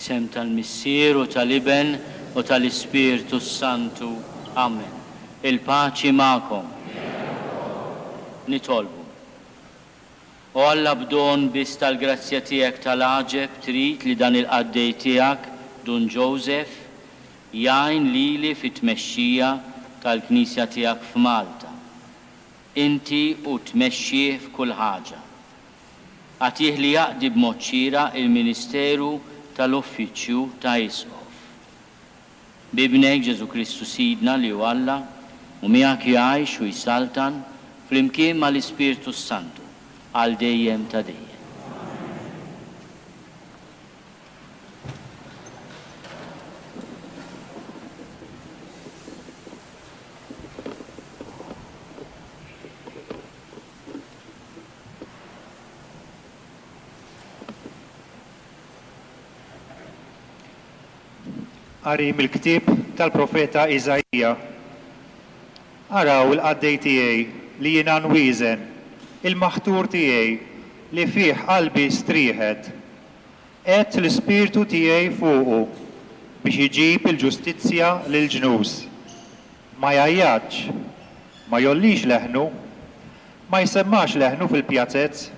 Fisem tal-Missier u tal-Iben u tal-Ispirtu Santu. Amen. Il-paċi ma'kom. Nitolbu. U Alla b'don biss tal-grazzja tiegħek tal-aġeb trid li dan il-qaddej tiegħek Dun Joseph jgħin lili fit-tmexxija tal-Knisja tiegħek f'Malta. Inti u tmexxih f'kull ħaġa. Għatih li jaqdi b'mod xieraq il-Ministeru tal-Uffiċċju ta' Isqof. Bibnek Ġesu Kristu Sidna li hu Alla u miegħek jgħix u jsaltan flimkien mal-Ispirtu Santu għal dejjem ta' dejjem. Qari mill-ktieb tal-Profeta Iżajja. Araw il-qaddej tiegħi li jiena nwieżen, il-maħtur tiegħi li fih qalbi strieħed. Qed l-Ispirtu tiegħi fuqu biex iġib il-ġustizzja lill-ġnus. Ma jajjatx, ma jollix leħnu, ma jsemmax leħnu fil-pjazzezz,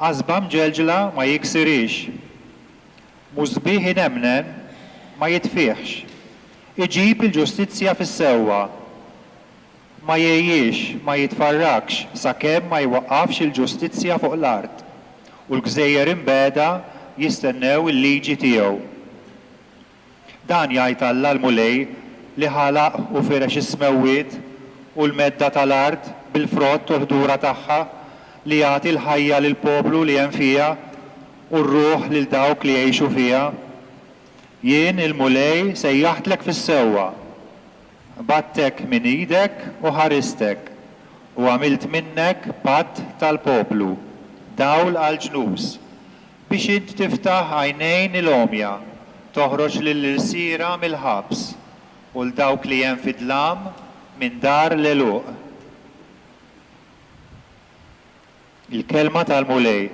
qasba mġelġla ma jiksirix. Mużbieħ inemnen ma jitfiħx, iġib il-ġustizzja fis-sewwa, ma jgħijiex, ma jitfarrakx sakemm ma jwaqqafx il-ġustizzja fuq l-art u l-gżejjer imbeda jistennew il-liġi tiegħu. Dan jgħid Alla l-mulej li ħalaq u firex is-smewwiet u l-medda tal-art bil-frott u l-ħdura tagħha li jagħti l-ħajja lill-poplu li hemm fiha u r-ruħ lil dawk li jgħixu fiha. Jien il-mulej sejjaħtlek fis-sewwa, battek minn idek u ħaristek u għamilt minnek patt tal-poplu, dawl għal-ġnus, biex int tiftaħ għajnejn il-omja, toħroġ lill-irsiera mill-ħabs u l-dawk li hemm fid-dlam minn dar l-eluq. Il-kelma tal-mulej.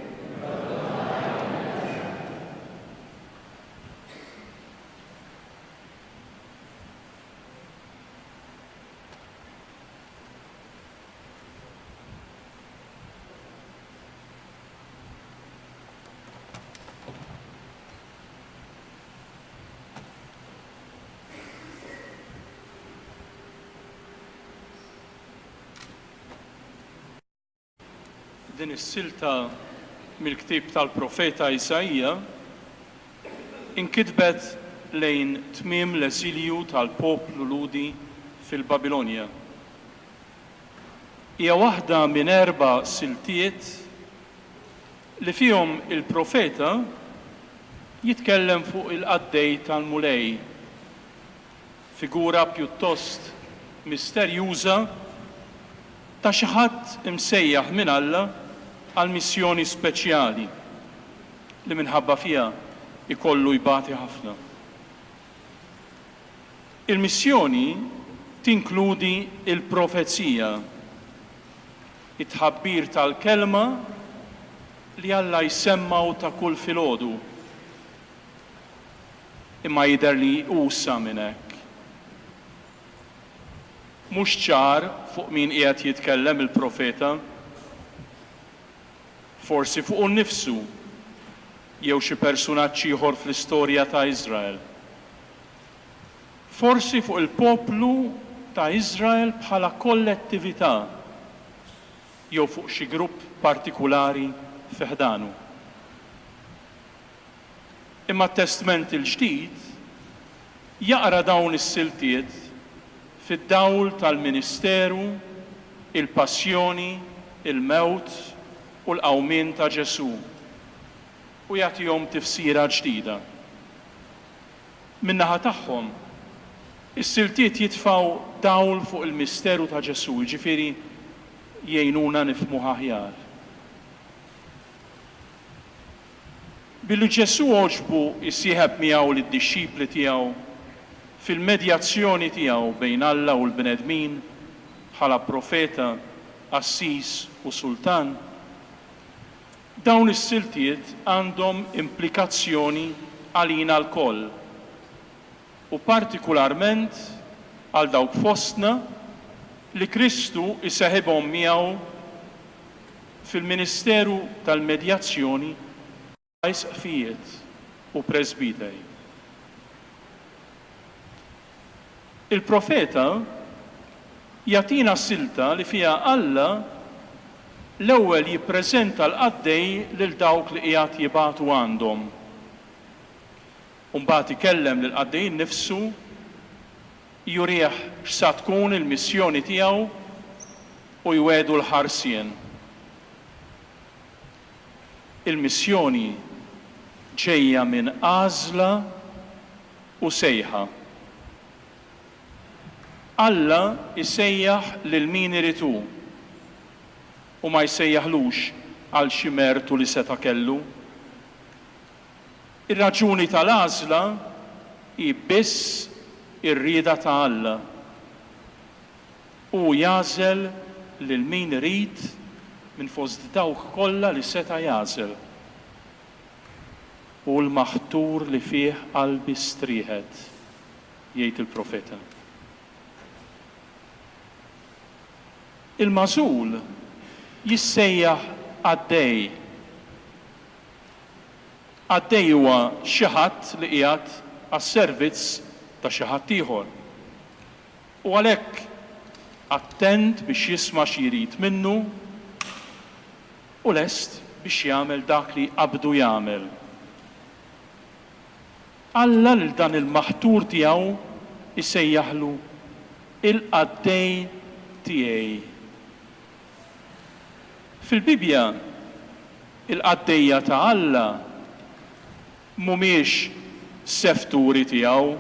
Din is-silta mill-ktieb tal-Profeta Iżajja inkitbet lejn tmiem l-eżilju tal-poplu Ludi fil-Babilonja. Hija waħda minn 4 siltiet li fihom il-Profeta jitkellem fuq il-qaddej tal-mulej, figura pjuttost misterjuża ta' xi ħadd imsejjaħ minn Alla għal missjoni speċjali li minħabba fiha ikollu jbati ħafna. Il-missjoni tinkludi il-profezija, it-tħabbir tal-kelma li Alla jsemmaw ta' kull filgħodu, imma jidher li usa minn hekk. Mhux ċar fuq min qiegħed jitkellem il-profeta, forsi fuq innifsu jew xi personaġġ ieħor fl-istorja ta' Iżrael. Forsi fuq il-poplu ta' Iżrael bħala kollettività jew fuq xi grupp partikulari fi ħdanu. Imma t-Testament il-ġdid jaqra dawn is-siltiet fid-dawl tal-Ministeru, il-Passjoni, il-Mewt u l-qawmien ta' Ġesu u jagħtihom tifsira ġdida. Min-naħa tagħhom, is-siltiet jitfgħu dawl fuq il-misteru ta' Ġesu, jiġifieri jgħinuna nifhmu aħjar. Billi Ġesu għoġbu jsieħeb miegħu lid-dixxipli tiegħu fil-medjazzjoni tiegħu bejn Alla u l-bnedmin bħala profeta, assis u sultan, dawn is-siltiet għandhom implikazzjoni għalina l-koll u partikolarment għal dawk fostna li Kristu iseħibhom miegħu fil-Ministeru tal-Medjazzjoni għajsqfijiet u presbiteri. Il-profeta jatina silta li fija Alla l-ewwel jippreżenta l-qaddej lil dawk li qiegħed jibatu għandhom. Mbagħad ikellem lil qaddej nnifsu jurih x'sa tkun il-missjoni tiegħu u jwedu l-ħarsien. Il-missjoni ġejja minn għażla u sejħa. Alla jsejjaħ lil min iritu u ma jsejjaħlux għal xi mertu li seta' kellu. Ir-raġuni tal-għażla hi biss ir-rieda ta' Alla. U jagħżel lil min irid minn fost dawk kollha li seta' jagħżel. U l-maħtur li fih qalbi strieħed, jgħid il-profeta. Il-magħżul jissejjaħ għaddej. Għaddej huwa xi ħadd li qiegħed għas-servizz ta' xi ħadd ieħor. U għalhekk attent biex jisma' x'jirid minnu u lest biex jagħmel dak li qabdu jagħmel. Alla lil dan il-maħtur tiegħu isejjaħlu il-qaddej tiegħi. Fil-Bibja il-qaddejja ta' Alla mhumiex sefturi tiegħu,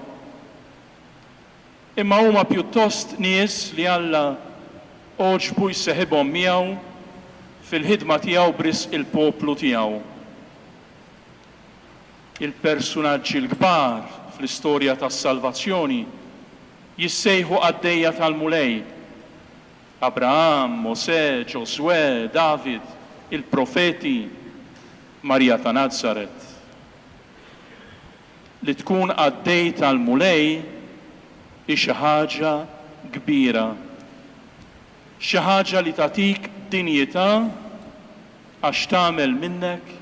imma huma pjuttost nies li Alla oġbu jseħibhom miegħu fil-ħidma tiegħu bris il-poplu tiegħu. Il-personaġġi l-kbar fl-istorja tas-salvazzjoni jissejħu qaddejja tal-mulej. Abraham, Mosè, Ġoswe, David, il-profeti, Marija ta' Nazaret. Li tkun qaddej tal-mulej hi xi ħaġa kbira. Xi ħaġa li tagħtik dinjità għax tagħmel minnek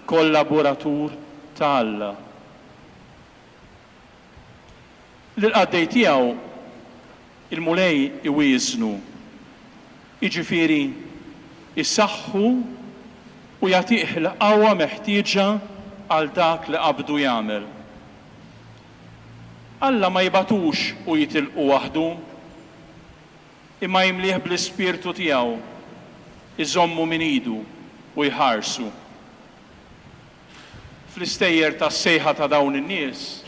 kollaboratur ta' Alla. L-qaddej tiegħu il-mulej iwiżnu, jiġifieri isaħħu u jagħtih l-qawwa meħtieġa għal dak li qabdu jagħmel. Alla ma jibatux u jitilqu waħdu, imma jimlih bl-ispirtu tiegħu, iżommu min idu u jħarsu. Fl-istejjer tas-sejħa ta' dawn in-nies,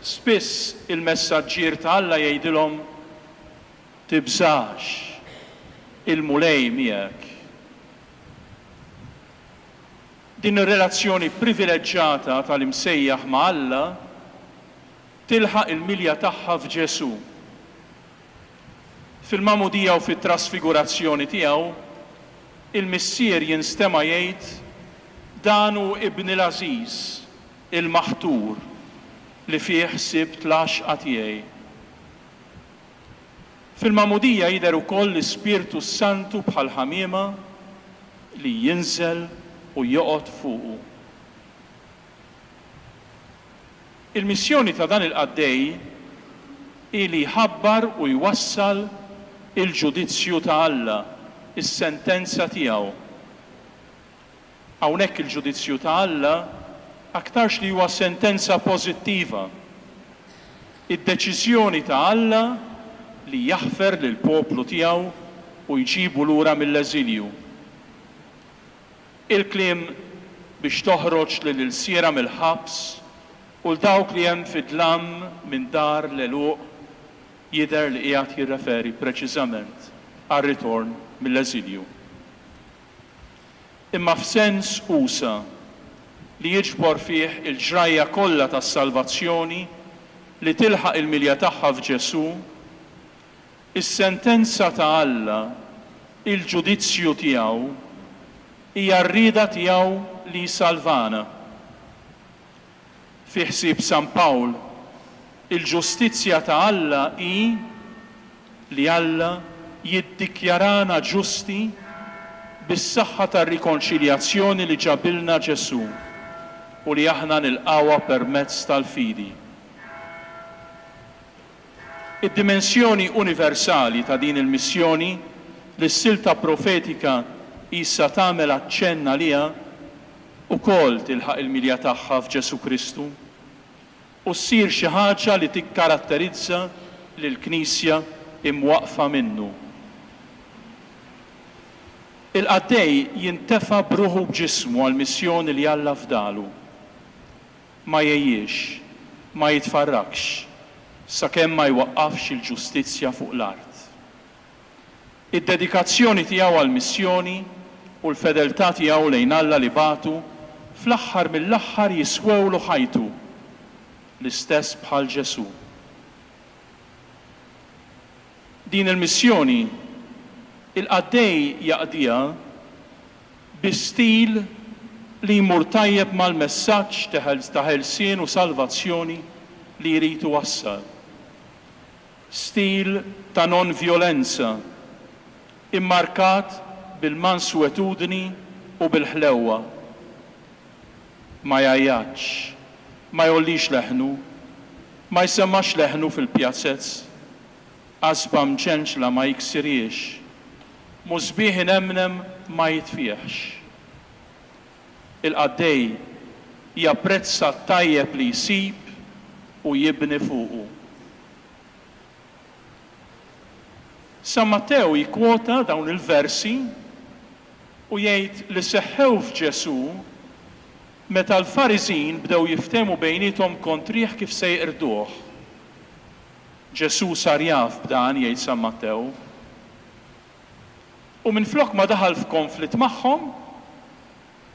spiss il-messaġġier ta' Alla jgħidilhom tibżax il-mulej miegħek. Din ir-relazzjoni privileġġjata tal-imsejjaħ ma' Alla tilħaq il-milja tagħha f'Ġesu. Fil-mamudija u fit-trasfigurazzjoni tiegħu, il-missier jinstema' jgħid dan hu ibn il-Aziz, il-maħtur li fih ħsibt l-għaxqa tiegħi. Fil-mamudija jidher ukoll l-Ispirtu Santu bħal ħamiema li jinżel u joqgħod fuqu. Il-missjoni ta' dan il-qaddej hi li jħabbar u jwassal il-ġudizzju ta' Alla, is-sentenza tiegħu. Hawnhekk il-ġudizzju ta' Alla aktarx li huwa sentenza pożittiva. Id-deċiżjoni ta' Alla li jaħfer lil poplu tiegħu u jġibu lura mill-eżilju. Il-kliem biex toħroġ lil siera mill-ħabs u l-dawk li hemm fid-dlam minn dar l-eluq jidher li qiegħed jirreferi preċiżament għar-ritorn mill-eżilju. Imma f'sens usa li jiġbor fih il-ġrajja kollha tas-salvazzjoni li tilħaq il-milja tagħha f'Ġesu, is-sentenza ta' Alla, il-ġudizzju tiegħu, hija r-rieda tiegħu li jsalvana. Fi ħsieb San Pawl, il-ġustizzja ta' Alla hi li Alla jiddikjarana ġusti bis-saħħa tar-rikonċiljazzjoni li ġabilna Ġesu u li aħna nilqawha permezz tal-fidi. Id-dimensjoni universali ta' din il-missjoni li s-silta profetika issa tagħmel aċċenna liha ukoll tilħaq il-milja tagħha f'Ġesu Kristu u ssir xi ħaġa li tikkaratterizza lill-Knisja imwaqfa minnu. Il-qaddej jintefa' b'ruħu b'ġismu għall-missjoni li Alla fdalu. Ma jgħijiex, ma jitfarrakx, sakemm ma jwaqqafx il-ġustizzja fuq l-art. Id-dedikazzjoni tiegħu għall-missjoni u l-fedeltà tiegħu lejn Alla li batu fl-aħħar mill-aħħar jiswewlu ħajtu l-istess bħal Ġesu. Din il-missjoni il-qaddej jaqdiha bi stil li jmur tajjeb mal-messaġġ ta' ħelsien u salvazzjoni li jrid iwassal. Stil ta' non-vjolenza immarkat bil-mansuetudni u bil-ħlewwa. Ma jajjaċ, ma jollix leħnu, ma jsemmax leħnu fil-pjazzezz, qasba mċenċla ma jiksiriex, mużbieħ inemnem ma jitfieħx. Il-qaddej japprezza tajjeb li jsib u jibni fuqu. San Mattew jikkwota dawn il-versi u jgħid li seħħew f'Ġesu meta l-Fariżin bdew jiftehmu bejniethom kontrih kif se jqirduh. Ġesu sar jaf b'dan jgħid San Mattew. U minflok ma daħal f'konflitt magħhom,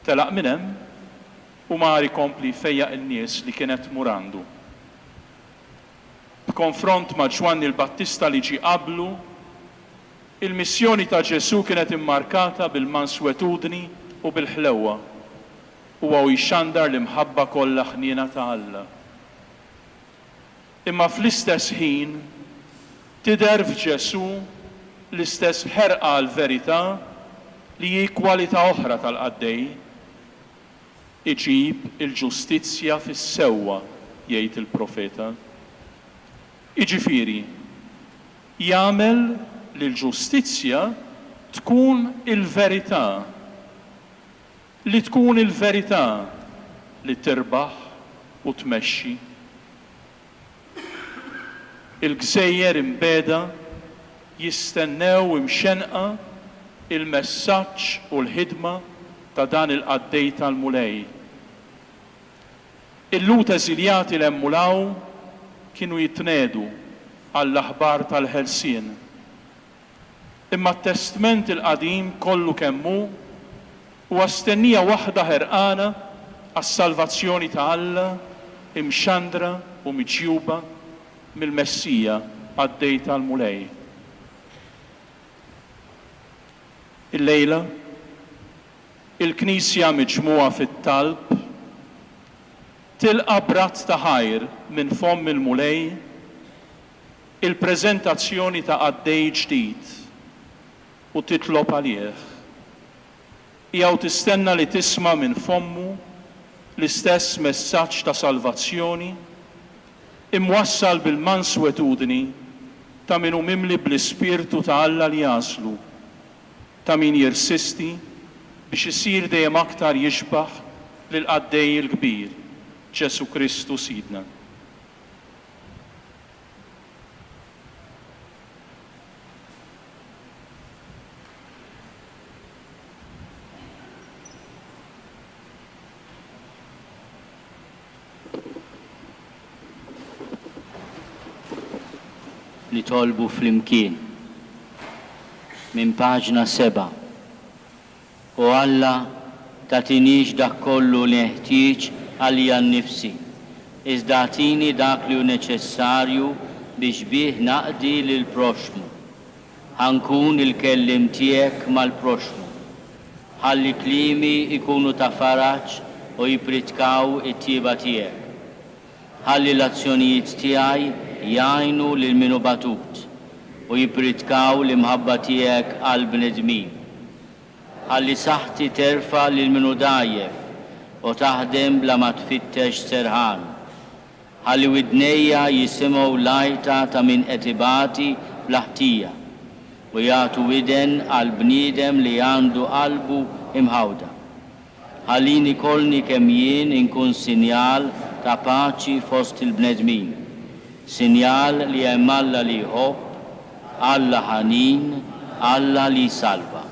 telaq minn hemm u mar ikompli jfejjaq in-nies li kienet murandu. B'konfront ma' Ġwanni l-Battista li ġie qablu, il-missjoni ta' Ġesu kienet immarkata bil-mansuetudni u bil-ħlewwa. Huwa jxandar l-imħabba kollha ħniena ta' Alla. Imma fl-istess ħin tidher f'Ġesu l-istess ħerqa l-verità li hi kwalità oħra tal-qaddej, iġib il-ġustizzja fis-sewwa, jgħid il-profeta. Jiġifieri, jagħmel li l-ġustizzja tkun il-verità. Li tkun il-verità li tirbaħ u tmexxi. Il-gżejjer imbeda jistennew imxenqa il-messaġġ u l-ħidma ta' dan il-qaddej tal-mulej. Il-lut eżiljati l-emmulaw kienu jitnedu għall-aħbar tal-ħelsien. Imma t-testament il-qadim kollu kemmu u għastennija waħda ħerqana għas-salvazzjoni ta' Alla imxandra u miġjuba mill-Messija qaddej tal-mulej. Il-lejla, il-Knisja miġmuha fit-talb tilqa' brat ta' ħajr minn fomm il-mulej il-preżentazzjoni ta' qaddej ġdid u titlob għalih. Jew tistenna li tisma' minn fommu l-istess messaġġ ta' salvazzjoni imwassal bil-mansuetudni ta' min hu mimli bl-ispirtu ta' Alla li jaslu, ta' min jirsisti biex isir dejjem aktar jixbaħ lil qaddej il-kbir, Ġesu Kristu Sidna. Li tolbu flimkien minn paġna 7. U Alla tatinix dak kollu li neħtieġ għalija nnifsi, iżda tini dak li hu neċessarju biex bih naqdi lil proxmu. Ħankun il-kellim tiegħek mal-proxmu. Ħalli klimi ikunu ta' faraġġ u jipritkaw it-tieba tiegħek. ħalli l-azzjonijiet tiegħi jgħinu lil minu batut u jibritkaw l-imħabba tiegħek għal bnedmin. Ħalli saħħti terfa' lil minu dajjef u taħdem bla ma tfittex serħan. Ħalli widnejja jisimgħu lajta ta' min qed ibati bla ħtija u jagħtu widen għal bniedem li għandu qalbu imħawda. Ħallini kolni kemm jien inkun sinjal ta' paċi fost il-bnedmin, sinjal li hemm Alla li jħobb, Alla ħanin, Alla li salva.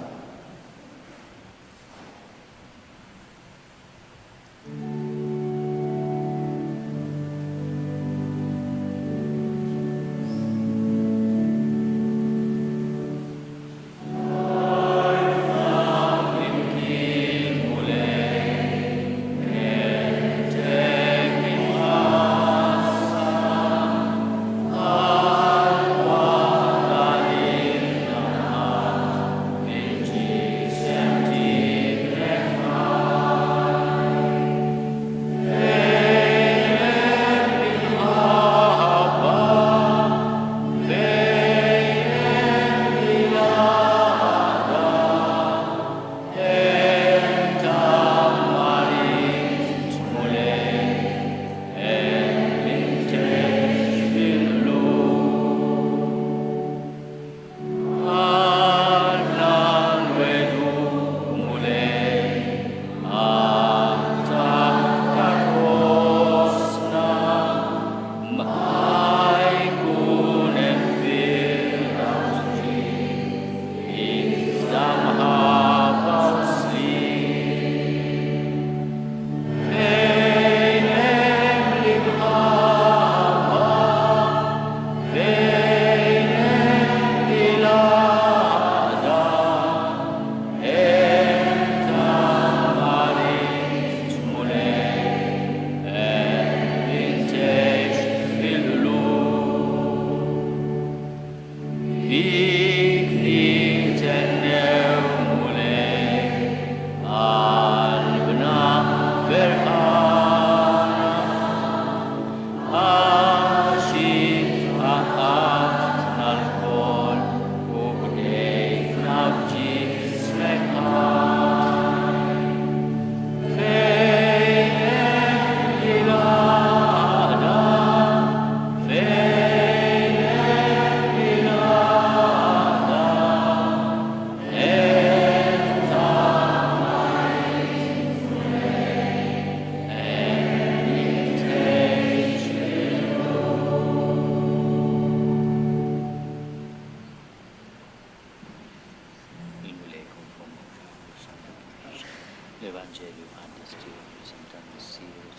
L-Evanġelju għandas tiegħu preżentan mis-sieru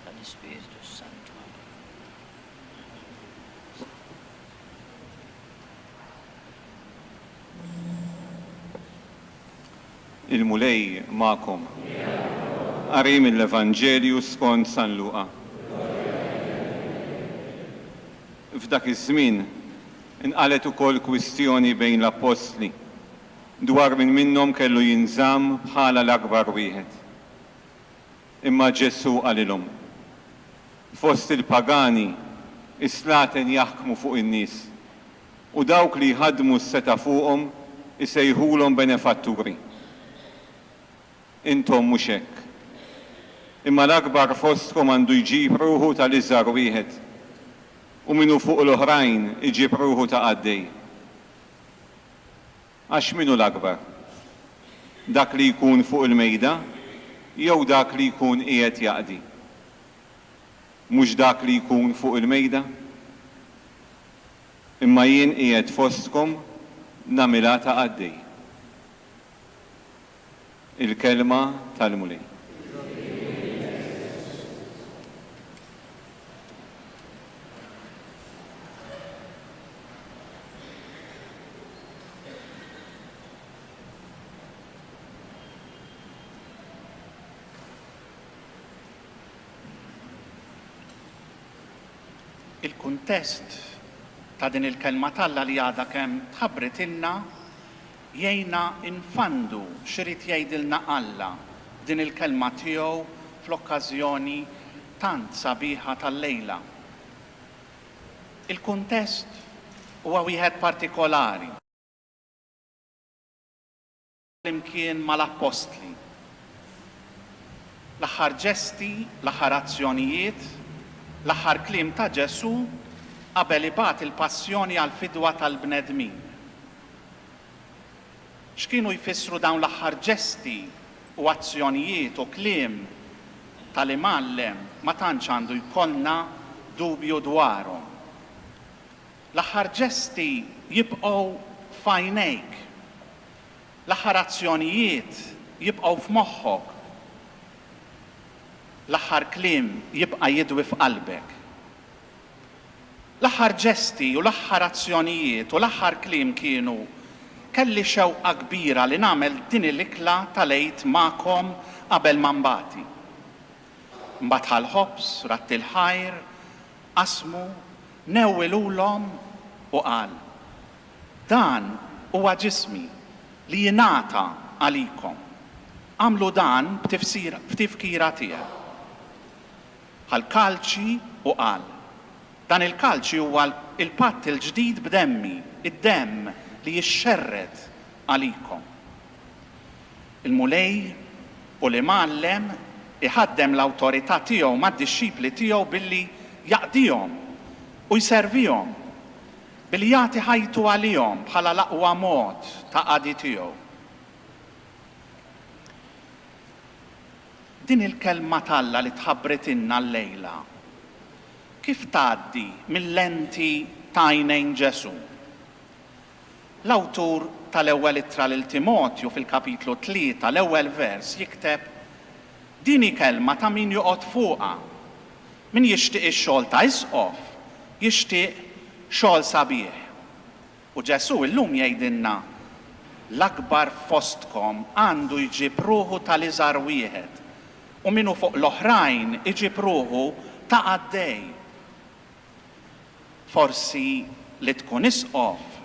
tal-Ispiritu Santu. Il-mulej ma'kom. Qari mill-Evanġelju skont San Luqa. F'dak iż-żmien inqalet ukoll kwistjoni bejn l-Apostli dwar min minnhom kellu jinżamm bħala l-akbar wieħed. Imma Ġesu qalilhom: fost il-pagani is-slaten jaħkmu fuq in-nies u dawk li jħaddmu s-seta fuqhom isejħulhom benefatturi. Intom mhux hekk. Imma l-akbar fostkom għandu jġib ruħu tal-iżgħar wieħed u minnu fuq l-oħrajn iġib ruħu ta' għaddej. Għax minnu l-akbar? Dak li jkun fuq il-mejda jew dak li jkun qiegħed jaqdi? Mhux dak li jkun fuq il-mejda? Imma jien qiegħed fostkom nagħmilha ta' għaddej. Il-kelma tal-mulej. Il-kuntest ta' din il-kelma talla li għadha kemm tħabbretilna jgħinna infandu x'irid jgħidilna Alla din il-kelma tiegħu fl-okkażjoni tant sabiħa tal-lejla. Il-kuntest huwa wieħed partikolari. Imkien mal-Apostli. L-aħħar ġesti, l-aħħar azzjonijiet, l-aħħar kliem ta' Ġesu qabel ibagħat il-passjoni għal fidwa tal-bnedmin. X'kienu jfissru dawn l-aħħar ġesti u azzjonijiet u kliem tal-imgħallem ma tantx għandu jkollna dubju dwarhom. L-aħħar ġesti jibqgħu f'għajnejk. L-aħħar azzjonijiet jibqgħu f'moħħok. L-aħħar kliem jibqa' jidwi f'qalbek. L-aħħar ġesti u l-aħħar azzjonijiet u l-aħħar kliem kienu kelli xewqa kbira li nagħmel din il-ikla tal-għid magħkom qabel ma nbagħti. Mbagħad ħal-ħobs, ratti l-ħajr, qasmu, newwilulhom u qal: dan huwa ġismi li jingħata għalikom. Għamlu dan b'tifkira tiegħek. Ħal-kalċi u qal: dan il-kalċi huwa il-patt il-ġdid b'demmi, id-demm li jixxerred għalikom. Il-mulej u l-imgħallem iħaddem l-awtorità tiegħu mad-dixxipli tiegħu billi jaqdihom u jservihom, billi jagħti ħajtu għalihom bħala l-aqwa mod ta' qadi tiegħu. Din il-kelma talla li tħabbretilna llejla kif tgħaddi mill-lenti ta' għajnejn Ġesu? L-awtur tal-ewwel ittra lil Timotju fil-kapitlu 3 l-ewwel vers jikteb: dini kelma ta' min joqgħod fuqha, min jixtieq ix-xogħol ta' isqof, jixtieq xogħol sabiħ. U Ġesu llum jgħidilna: l-akbar fostkom għandu jġib ruħu tal-iżgħar wieħed, u minnu fuq l-oħrajn iġib ruħu ta' għaddej. Forsi li tkun isqof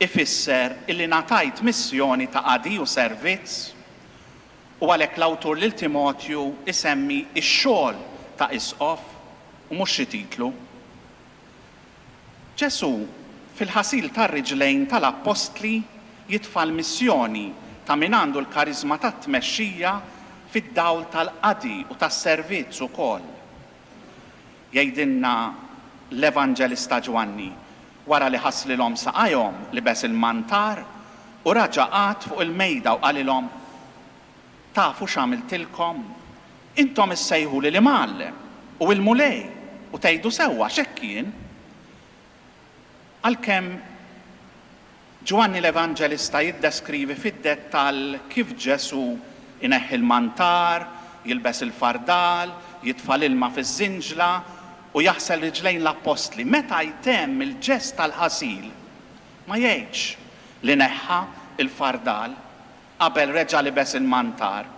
ifisser illi ngħatajt missjoni ta' qadi u servizz, u għalhekk l-awtur lil Timotju isemmi x-xogħol ta' isqof u mhux xi titlu. Ġesu fil-ħasil tar-riġlejn tal-Apostli jitfa' l-missjoni ta' min għandu l-kariżma tat-tmexxija fid-dawl tal-qadi u tas-servizz ukoll. Jgħidilna l-Evanġelista Ġwanni wara li ħasslilhom saqajhom libes il-mantar u raġa' qagħad fuq il-mejda u qalilhom: tafu x'għamiltilkom? Intom issejħuli l-imgħallem u l-mulej u tgħidu sewwa x'hekk kien. Għalkemm Ġwanni l-Evanġelista jiddeskrivi fid-dettall kif Ġesu ineħħi l-mantar, jilbes il-fardal, jitfa' l-ilma fiż-żinġla u jaħsel riġlejn l-Apostli. Meta jtemm il-ġest tal-ħasil, ma jgħidx li neħħa il-fardal qabel reġa' libes il-mantar.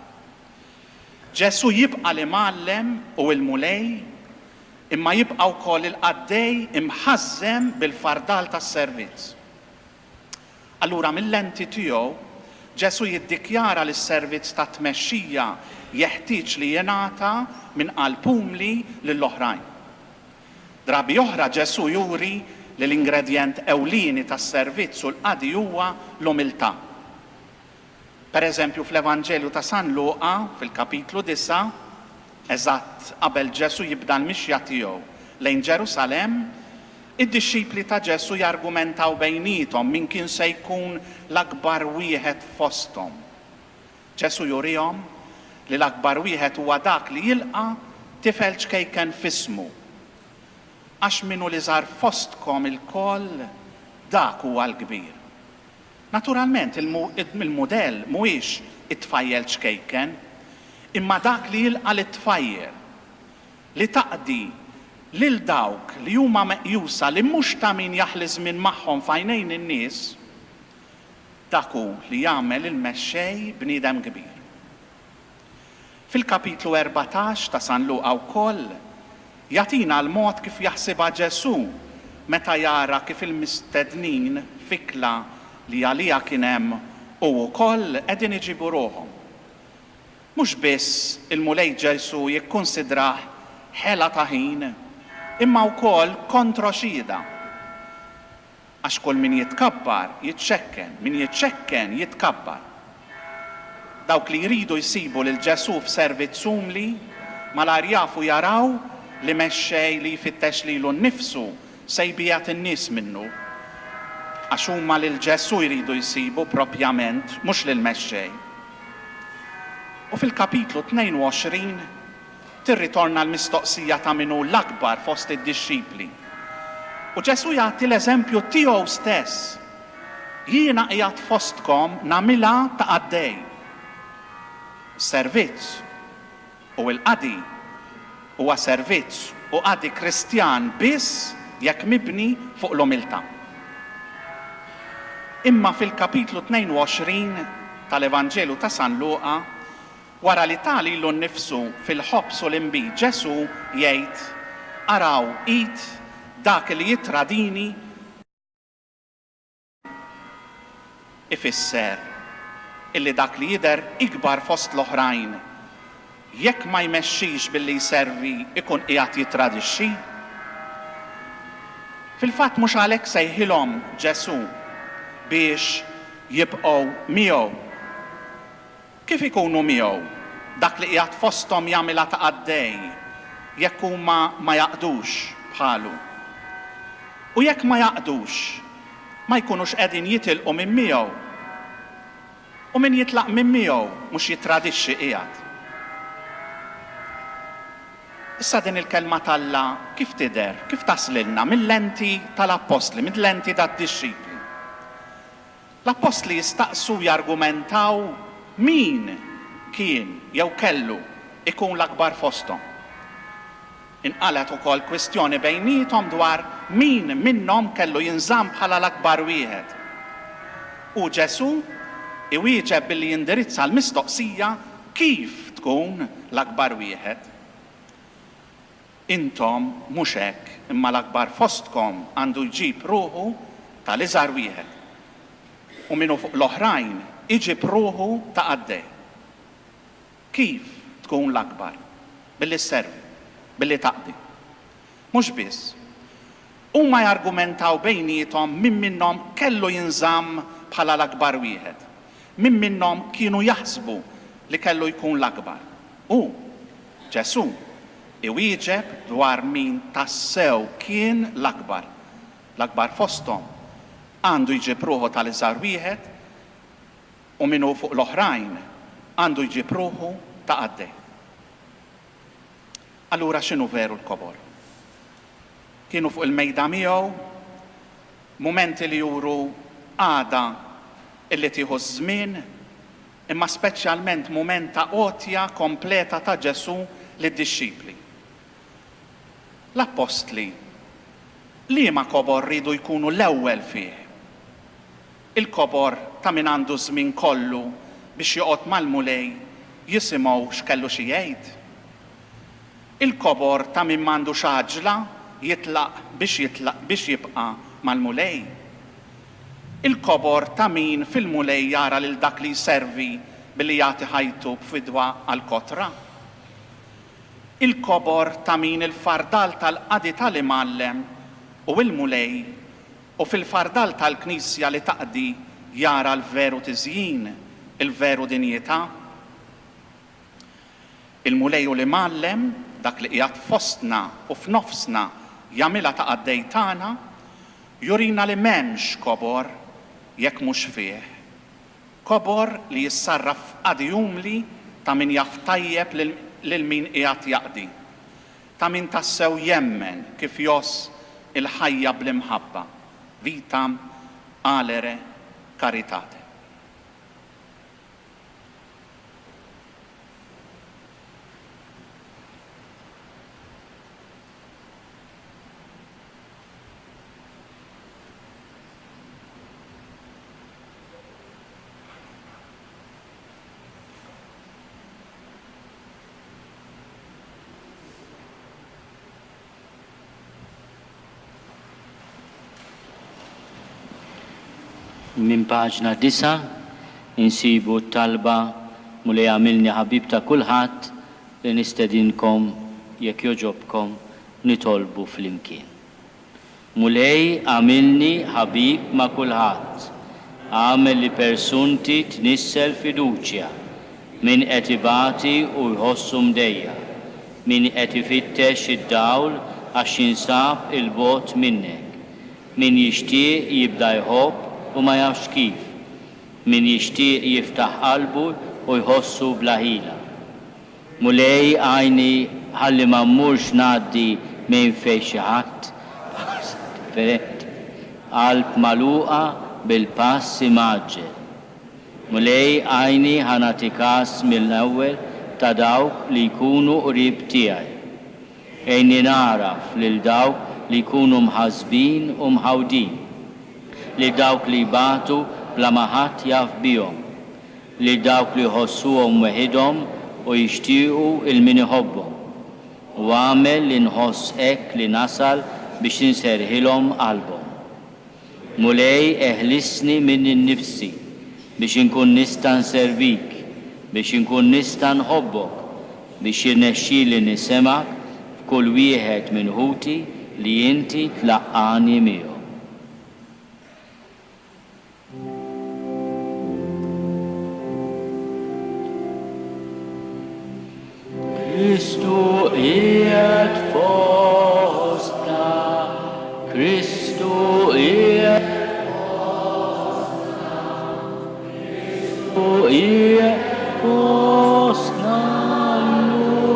Ġesu jibqa' l-imgħallem u l-mulej, imma jibqa' wkoll il-qaddej imħażżem bil-fardal tas-servizz. Allura mill-lenti tiegħu Ġesu jiddikjara li s-servizz ta' tmexxija jeħtieġ li jingħata minn qalb umli lill-oħrajn. Drabi oħra Ġesu juri li l-ingredjent ewlieni tas-servizz u l-qadi huwa l-umiltà. Pereżempju fl-Evanġelju ta' San Luqa fil-kapitlu 9, eżatt qabel Ġesu jibda l-mixja tiegħu lejn Ġerusalemm, id-dixxipli ta' Ġesu jargumentaw bejniethom min kien se jkun l-akbar wieħed fosthom. Ġesu jurihom li l-akbar wieħed huwa dak li jilqa' tifel ċkejken f'ismu. Għax minnu li żar fostkom il-koll dak huwa l-kbir. Naturalment il-mudell mhuwiex it-tfajjel ċkejken, imma dak li jilqa' lit-tfajjer li taqdi lil dawk li huma meqjusa li mhux ta' min jaħli żmien magħhom f'għajnejn in-nies, dak hu li jagħmel il-mexxej bniedem kbir. Fil-kapitlu 14 ta' San Luqa wkoll jagħtina l-mod kif jaħsibha Ġesu meta jara kif il-mistednin fikla li għalija kien hemm u wkoll qegħdin iġibu ruħhom. Mhux biss il-mulej Ġesu jikkunsidrah ħela ta' ħin, imma wkoll kontroxida. Għax kull min jitkabbar, jitxekken, min jitxekken, jitkabbar. Dawk li jridu jsibu lil Ġesu f'servizz umli, malar jafu jaraw li mexxej li jfittex lilu nnifsu se jbijat in-nies minnu. Għax huma lil Ġesu jridu jsibu propjament, mhux lil mexxej. U fil-kapitlu 22 tirritorna l-mistoqsija ta' minnu l-akbar fost id-disċipli. U Ġesu jagħti l-eżempju tiegħu stess. Jiena qiegħed fostkom nagħmilha ta' għaddej. Servizz u l-qadi huwa servizz u qadi Kristjan biss jekk mibni fuq l-umiltà. Imma fil-kapitlu 22 tal-Evanġelu ta' San Luqa, wara li tali l nnifsu fil-ħobs u l-inbid Ġesu jgħid, araw id dak li jitradini ifisser illi dak li jidher ikbar fost l-oħrajn jekk ma jmexxix billi jservi ikun qiegħed jitradixxi. Fil-fatt mhux għalhekk sejħilhom Ġesu biex jibqgħu miegħu. Kif ikunu miegħu? Dak li qiegħed fosthom jagħmilha ta' għaddej jekk huma ma jaqdux bħalu. U jekk ma jaqdux, ma jkunux qegħdin jitilqu minn miegħu. U min jitlaq minn miegħu mhux jitradixxi qiegħed. Issa din il-kelma tal-Alla kif tidher, kif taslilna mill-lenti tal-Apostli, mill-lenti tad-disċipli. L-Apostli jistaqsu jargumentaw min kien jew kellu ikun l-akbar fosthom. Inqalet ukoll kwestjoni bejnietom dwar min minnhom kellu jinżamm bħala l-akbar wieħed. U Ġesu iwieġeb billi jindirizza l-mistoqsija kif tkun l-akbar wieħed. Intom mhux hekk, imma l-akbar fostkom għandu jġib ruħu tal-iżgħar wieħed. U minnu fuq l-oħrajn iġib ruħu ta' għaddej. Kif tkun l-akbar? Billi sservi, billi taqdi. Mhux biss. Huma jargumentaw bejnietom min minnhom kellu jinżamm bħala l-akbar wieħed. Min minnhom kienu jaħsbu li kellu jkun l-akbar. U Ġesu iwieġeb dwar min tassew kien l-akbar. L-akbar fosthom għandu jġib ruħu tal-iżgħar wieħed u minnu fuq l-oħrajn għandu jġib ruħu ta' għaddej. Allura x'inhu veru l-kobor? Kienu fuq il-mejda miegħu mumenti li juru għada illi tieħu żmien, imma speċjalment mument ta' għotja kompleta ta' Ġesu lid-disċipli. L-Apostli liema kobor rridu jkunu l-ewwel fih. Il-kobor ta' min għandu żmien kollu biex joqgħod mal-mulej jisimgħu x'kellu xi jgħid. Il-kobor ta' min m'għandu xaġla jitlaq biex jibqa' mal-mulej. Il-kobor ta' min fil-mulej jara lil dak li jservi billi jagħti ħajtu b'fidwa għall-kotra. Il-kobor ta' min il-fardal tal-qadi tal-imgħallem u l-mulej u fil-fardal tal-Knisja li taqdi jara l-veru tiżjin, il-veru dinjità. Il-mulej u l-imgħallem dak li qiegħed fostna u f'nofsna jagħmilha ta' għaddej tagħna jurina li m'hemmx kobor jekk mhux fih. Kobor li jissarraf qadi umli ta' min jaf tajjeb lil min qiegħed jaqdi. Ta' min tassew jemmen kif jos il-ħajja bl-imħabba. Vitam alere caritate. Min paġna 9 insibu t-talba mulej għamilni ħabib ta' kulħadd li nistedinkom jekk joġobkom nitolbu flimkien. Mulej għamilni ħabib ma' kulħadd, għamel li persunti tnissel fiduċja, min qed ibati u jħossu mdejja, min qed ifittex id-dawl għax jinsab il-bot minnek, min jixtieq jibda jħobb u ma jafx kif, min jixtieq jiftaħ qalbu u jħossu blaħila. Mulej għajni ħalli ma mmurx ngħaddi minn fejn xi ħadd differenti, qalb magħluqa bil-pass imaġġel. Mulej għajni ħanati każ mill-ewwel ta' dawk li jkunu qrib tiegħi. Ejni naraf lil dawk li jkunu mħasbin u mħawdin, li dawk li jbatu bla ma ħadd jaf bihom, li dawk li jħossuhom weħidhom u jixtiequ il-min iħobbhom. U għamel li nħoss hekk li nasal biex inserħilhom qalbhom. Mulej eħlisni minn innifsi biex inkun nista' nservik, biex inkun nista' nħobbok, biex jirnexxieli nisemak f'kull wieħed minn ħuti li inti tlaqqani miegħu. Kristu qiegħed fostna, Kristu qiegħed fostna, Kristu qiegħed fostna llum.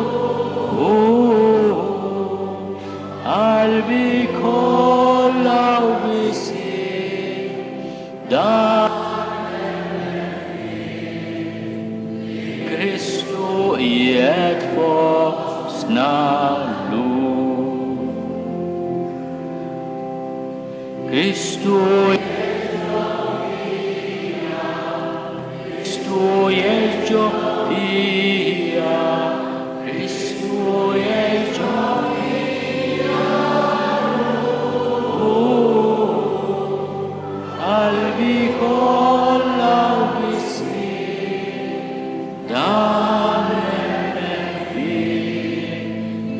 Qalbi kollha u bisih Kristu qiegħed fostna llum. Kristu jerġa' fija, Kristu jerġa' fija qalbi kollha u bisih dan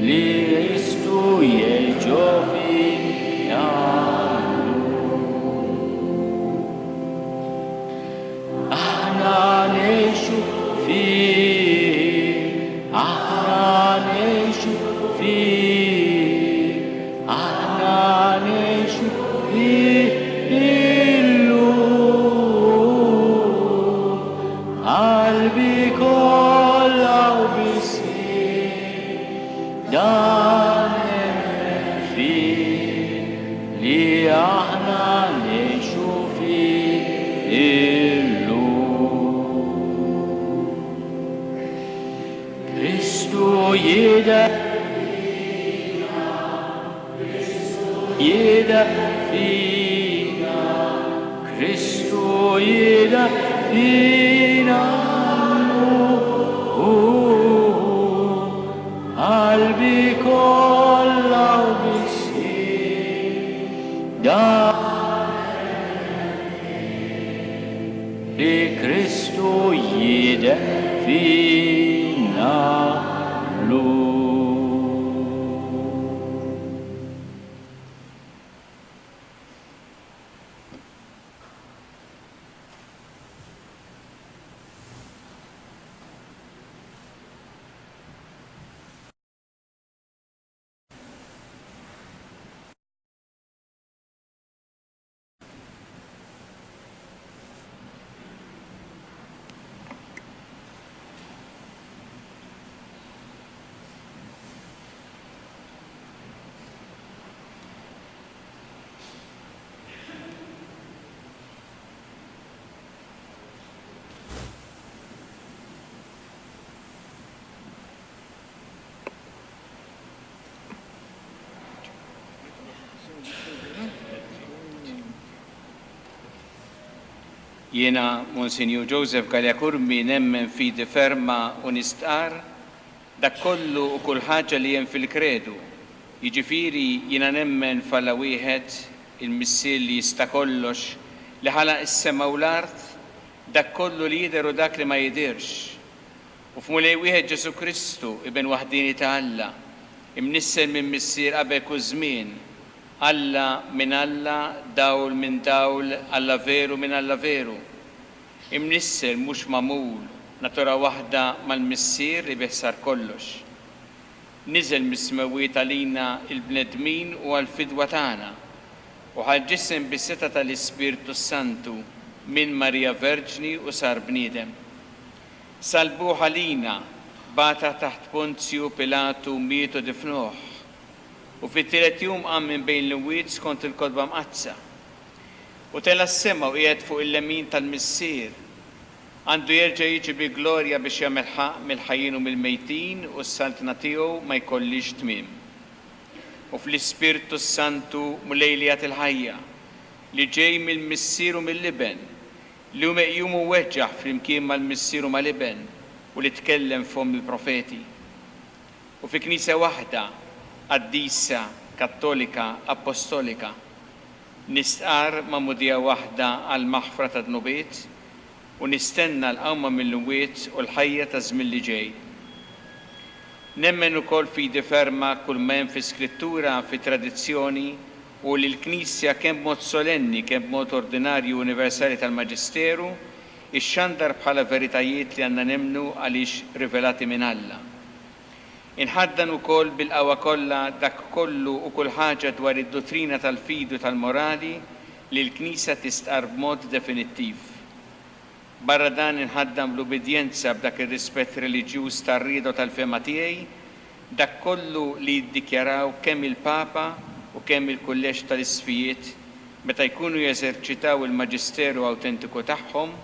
li Kristu jerġa' fija. Aħna ngħixu fih, aħna ngħixu fih, aħna ngħixu fih illum. Qalbi kollha u bisih dan fih li aħna ngħixu fih illum. Kristu jidher fina, Kristu jidher fina qalbi kollha u bisih dan li Kristu jidher fina llum. Jiena Monsignor Joseph Galjakurmi nemmen fidi ferma u nistqar dak kollu u kull ħaġa li hemm fil-kredu. Jiġifieri jiena nemmen falla wieħed il-missier li jista' kollox li ħalaq is-sema u l-art dak kollu li jidher u dak li ma jidirx. U f'mulej wieħed Ġesu Kristu ibn waħdini ta' Alla imnisser minn missier qabel kull żmien, Alla minn Alla, dawl minn dawl, Alla veru minn Alla veru. Imnisser mhux magħmul, natura waħda mal-missier li biħsar kollox. Niżel mis-smawiet għalina il-bnedmin u għal-fidwa tagħna u ħalġisem bis-seta tal-Ispirtu Santu minn Marija Verġni u sar bniedem. Salbuh għalina bata taħt Ponzju Pilatu mietu difnuh u fit-tielet jum qam minn bejn l-imwiet skont il-kodba mqazza. U tela s-sema u qiegħed fuq il-lemin tal-missier. Għandu jerġa' jiġi bi glorja biex jagħmel ħaq mill-ħajjin u mill-mejtin u s-saltna tiegħu ma jkollix tmiem. U fl-Ispirtu Santu mulejlijat il-ħajja li ġej mill-missier u mill-liben li hu meqjum u weġġaħ flimkien mal-missier u mal-liben u li tkellem fhom il-profeti. U fi Knisja waħda Qaddisa, Kattolika, Apostolika, nistqar ma' mudija waħda għal maħfra ta' dnubiet u nistenna l-qawma mill-imwiet u l-ħajja ta' żmien li ġej. Nemmen ukoll fidi ferma kull ma hemm fi Skrittura, fi tradizzjoni u li l-Knisja kemm b'mod solenni, kemm b'mod ordinarju universali tal-Maġisteru ixxandar bħala veritajiet li għandna nemmnu għaliex rivelati minn Alla. Inħaddan ukoll bil-qawwa kollha dak kollu u kull ħaġa dwar id-dottrina tal-fidu tal-morali li l-Knisja tistqar b'mod definittiv. Barra dan inħaddam l-ubidjenza b'dak ir-rispett reliġjuż tar-rieda tal-fema tiegħi, dak kollu li jiddikjaraw kemm il-Papa u kemm il-kulleġġ tal-Isfijiet meta jkunu jeżerċitaw il-Maġisteru awtentiku tagħhom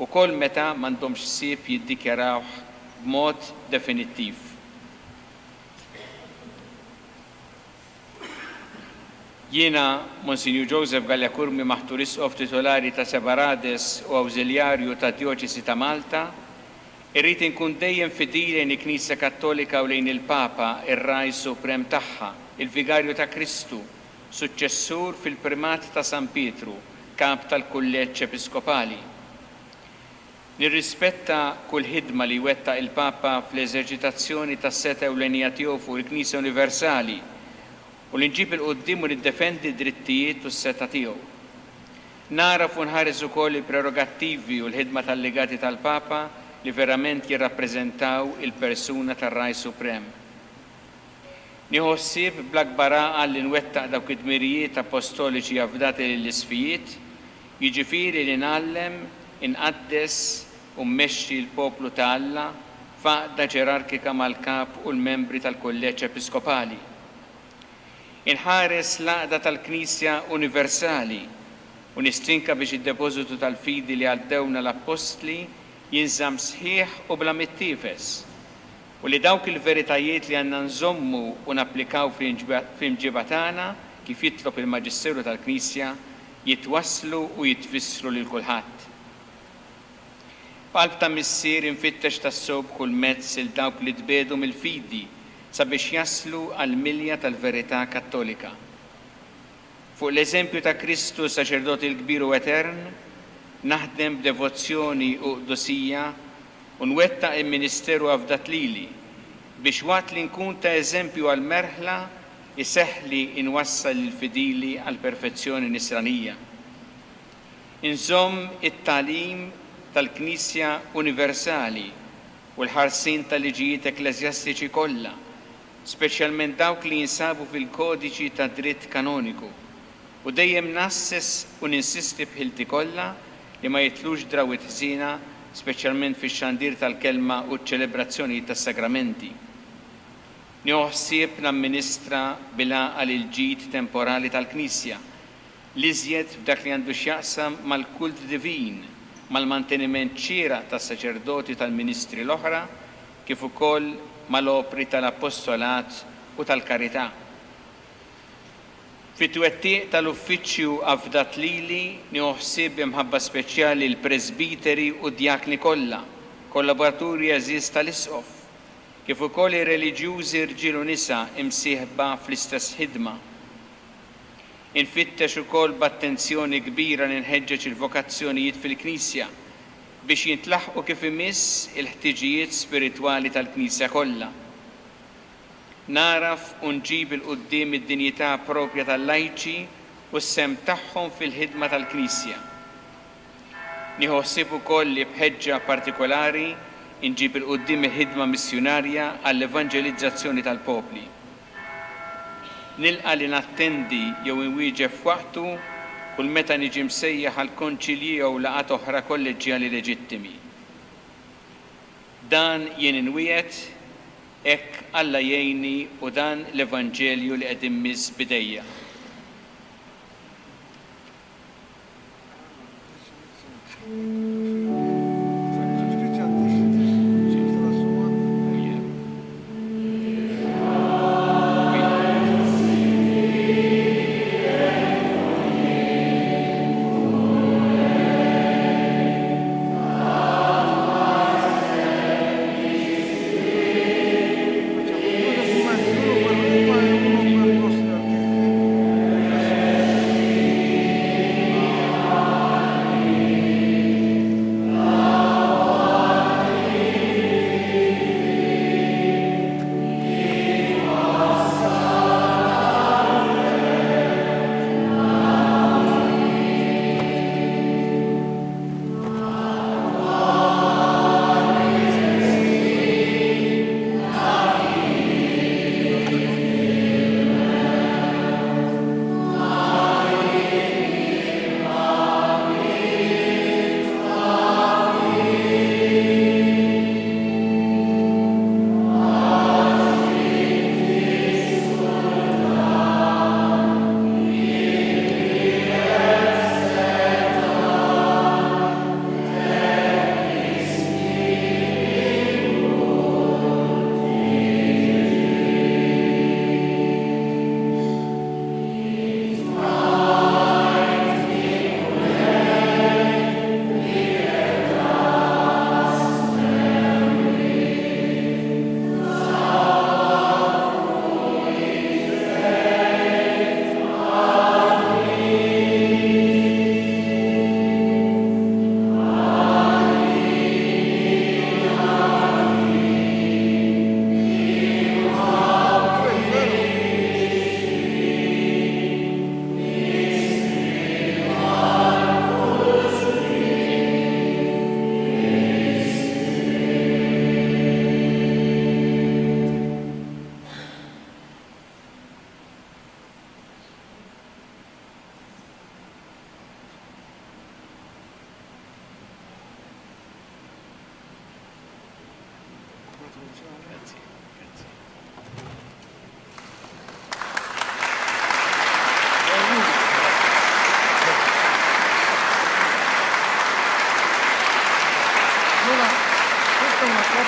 ukoll meta m'għandhomx ħsieb jiddikjarawh b'mod definittiv. Jiena, Monsignor Joseph Galjakurmi, maħtur Isqof titolari ta' Sebarades u awżiljarju ta' Djoċesi ta' Malta, irrid inkun dejjem fidili lejn il-Knisja Kattolika u lejn il-Papa, ir-Raj Suprem tagħha, il-Vigarju ta' Kristu, suċċessur fil-primat ta' San Pietru, kap tal-Kulleġġ Episkopali. Nirrispetta kull ħidma li wettaq il-Papa fl-eżerċitazzjoni tas-seta ewlenija tiegħu fuq il-Knisja Universali u li nġib il-qoddim u niddefendi d-drittijiet u s-seta tiegħu. Naraf u nħares ukoll il-prerogattivi u l-ħidma tal-legati tal-Papa li verament jirrappreżentaw il-persuna tar-Raj Suprem. Nieħu ħsieb bl-akbar għal li nwettaq dawk id-dmirijiet apostoliċi avdati lill-Isfijiet, jiġifieri li nagħllem, inqaddes u mmexxi l-poplu ta' Alla faqda ġerarkika mal-kap u l-membri tal-Kulleġġ Episkopali. Inħares l-għaqda tal-Knisja Universali u nistinka biex id-depożitu tal-fidi li għaddewna l-Apostli jinżamm sħiħ u bla mittifes u li dawk il-veritajiet li għandna nżommu u napplikaw fl-imġiba tagħna kif jitlob il-Maġisteru tal-Knisja jitwasslu u jitfissru lil kulħadd. B'qalb ta' missier infittex tas-sob kull mezz il dawk li tbedu mill-fidi sabiex jaslu għal-milja tal-verità kattolika. Fuq l-eżempju ta' Kristu saċerdoti l-kbir u etern, naħdem b'devozzjoni u qdusija u nwettaq il-Ministeru avdat lili biex waqt li nkun ta' eżempju għal-merħla iseħħli inwassal il-fidili għal-perfezzjoni nisranija. Inżomm it-talim tal-Knisja Universali u l-ħarsin tal-liġijiet ekklesjastiċi kollha, speċjalment dawk li jinsabu fil-kodiċi ta' dritt kanoniku u dejjem nasses u ninsisti b'ħilti kollha li ma jitlux drawit ħżina, speċjalment fix-xandir tal-kelma u ċ-ċelebrazzjoni tas-sagramenti. Nieħu ħsieb namministra bil-għaqal il-ġid temporali tal-Knisja li iżjed f'dak li għandu x'jaqsam mal-kult divin, mal-manteniment xieraq tas-saċerdoti tal-ministri l-oħra, kif ukoll mal-opri tal-apostolat u tal-karità. Fit-twettiq tal-uffiċċju avdat lili nieħu ħsieb imħabba speċjali l-presbiteri u d-djakni kollha, kollaboraturi għażiż tal-Isqof, kif ukoll ir-reliġjużi irġiel u nisa imsieħba fl-istess ħidma. Infittex ukoll b'attenzjoni kbira li nħeġġeġ il-vokazzjonijiet fil-Knisja biex jintlaħqu kif imiss il-ħtiġijiet spiritwali tal-Knisja kollha. naraf u nġib il-qudiem id-dinjità propja tal-lajċi u s-sem tagħhom fil-ħidma tal-Knisja. Nieħu ħsieb ukoll li bħeġġa partikolari nġib il-qudiem il-ħidma missjonarja għall-evanġelizzazzjoni tal-popli. Nilqa li nattendi jew inwieġeb f'waqtu kull meta niġi msejjaħ għal konċilji jew laqgħat oħra kolleġjali leġittimi. Dan jien inwiegħed hekk Alla jgħinni u dan l-Evanġelju li qed immiss bidejja.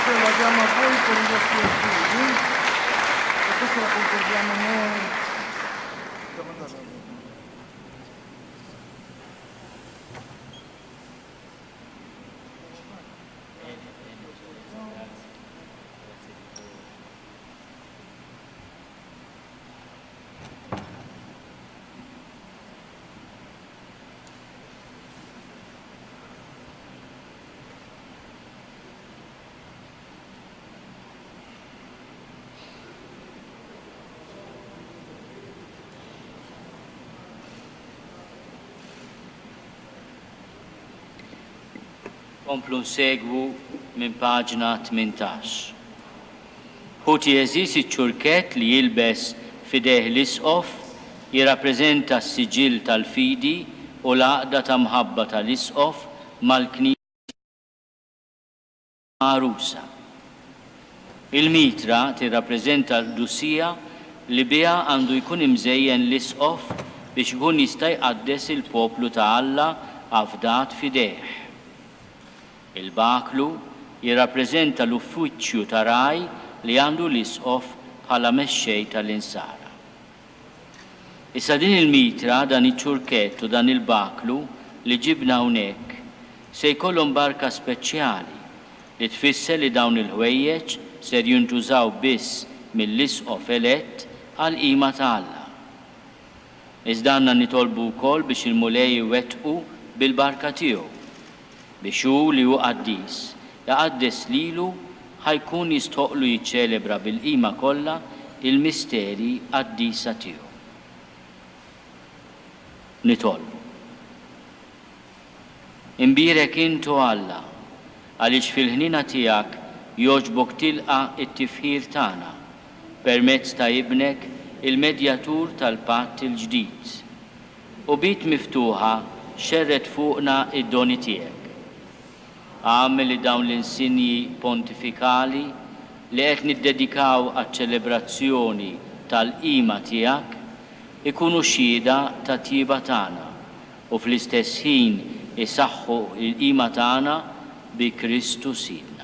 La diamo a voi per i vostri figli e questo la concordiamo noi. Komplu nsegwu minn paġna 18. Ħuti jeżis iċ-ċurket li jilbes fideh l-isqof jirrappreżenta s-siġil tal-fidi u l-għaqda ta' mħabba tal-isqof mal-Knisja magħrusa. Il-mitra tirrappreżenta l-dussija li biha għandu jkun imżejjen l-isqof biex ikun jista' jqaddes il-poplu ta' Alla għafdat fideh. Il-baklu jirrappreżenta l-uffiċċju ta' raj li għandu l-isqof bħala mexxej tal-insara. Issa din il-mitra, dan iċ-ċurkett u dan il-baklu li ġibna hawnhekk se jkollhom barka speċjali li tfisser li dawn il-ħwejjeġ ser jintużaw biss mill-isqof elett għal qima ta' Alla. Iżda għandna nitolbu wkoll biex il-mulej iwettqu bil-barka tiegħu biex hu li hu qaddis jaqaddes lilu ħajkun jistoqlu jiċċelebra bil-qima kollha il-misteri għad-disa tiegħu. Nitolbu. Imbirek intu Alla, għaliex fil-ħnina tiegħek jogħġbok tilqa' it-tifħir tagħna permezz ta' ibnek il-medjatur tal-patt il-ġdid. U bit miftuħa xerret fuqna id-doni tiegħek. Għamel li dawn l-insinji pontifikali li qed niddedikaw għaċ-ċelebrazzjoni tal-qima tiegħek ikunu xhieda ta' tjiba tagħna u fl-istess ħin isaħħu l-qima tagħna bi Kristu Sidna.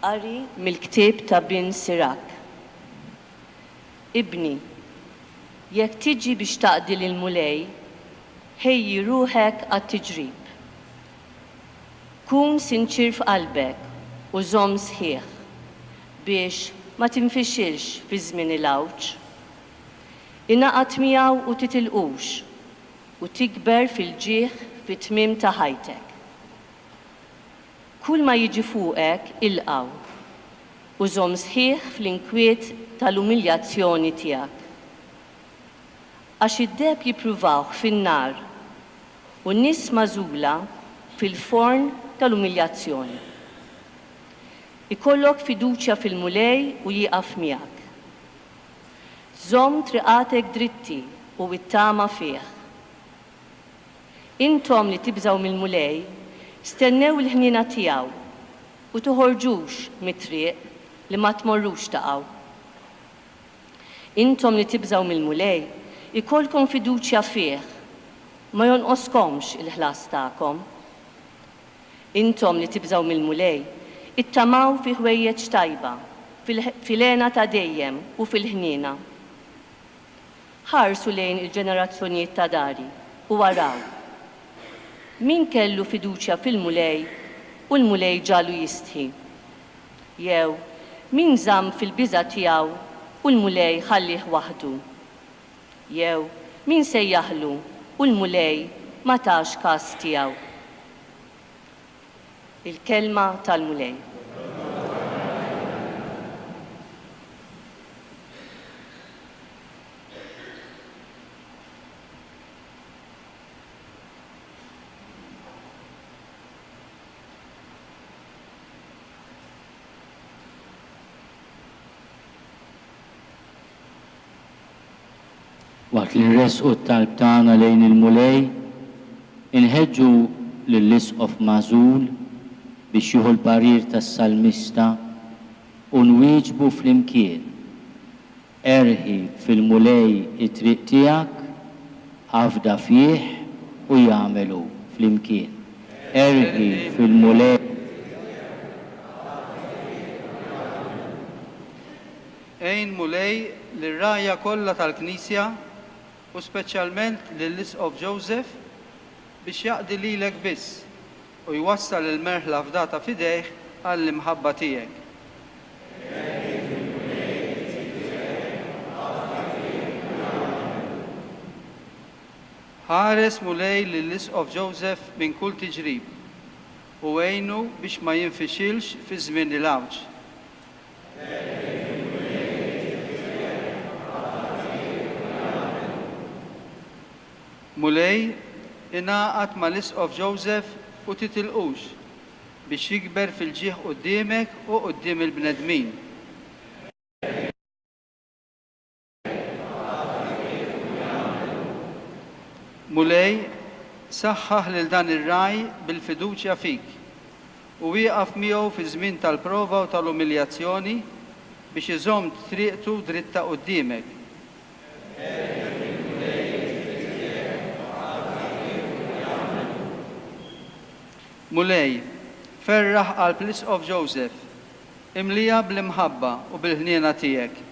Qari mill-ktieb ta' bin Sirak. Ibni, jekk tiġi biex taqdi lil mulej, ħejji ruħek għat-tiġrib. Kun sinċir f'qalbek u żomm sħiħ biex ma tinfixilx fi żmien il-għawġ. Inaqat miegħu u titilqux u tikber fil-ġieħ fit-tmiem ta' ħajtek. Kull ma jiġi fuqek ilqaw u żomm sħiħ fl-inkwiet tal-umiljazzjoni tiegħek. Għax id-deb jippruvawh fin-nar u n-nies magħżula fil-forn tal-umiljazzjoni. Ikollok fiduċja fil-mulej u jieqaf miegħek. Żomm triqatek dritti u it-tama fih. Intom li tibżaw mill-mulej, stennew il-ħnina tiegħu u toħorġux mit-triq li ma tmorrux taqgħu. Intom li tibżaw mill-mulej, ikollkom fiduċja fih, ma jonqoskomx il-ħlas tagħkom. Intom li tibżaw mill-mulej, ittamaw fi ħwejjeġ tajba, fil-għena ta' dejjem u fil-ħnina. Ħarsu lejn il-ġenerazzjonijiet ta' dari u waraw. Min kellu fiduċja fil-mulej u l-mulej ġalu jistħi? Jew, min żamm fil-biża' tiegħu u l-mulej ħallih waħdu? Jew, min sejjaħlu u l-mulej ma tax każ tiegħu? Il-kelma tal-mulej. Waqt li nresqu t-talb tagħna lejn il-mulej, inħeġġu lill-Isqof Magħżul biex jieħu l-parir tas-Salmista u nwieġbu flimkien. Erħi fil-mulej it-triq tiegħek, ħafda fih u jagħmelu flimkien. Erħi fil-mulej. Ejn mulej lir-rajja kollha tal-Knisja u speċjalment lill-Isqof Joseph biex jaqdi lilek biss u jwassal il-merħla fdata fidejh għall-imħabba tiegħek. Ħares mulej lill-Isqof Joseph minn kull tiġrib u għejnu biex ma jinfixilx fi żmien il-għawġ. Mulej inaqat mal-Isqof Joseph u titilqux biex jikber fil-ġieħ quddiemek u quddiem il-bnedmin. Mulej saħħaħ lil dan ir-raj bil-fiduċja fik u wieqaf miegħu fi żmien tal-prova u tal-umiljazzjoni biex iżomm triqtu dritta quddiemek. Mulej, ferraħ qalb l-Isqof Joseph, imlija bl-imħabba u bil-ħniena tiegħek.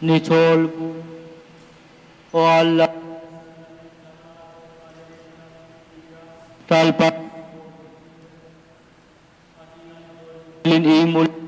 nitolbu u Alla talba l-inqimu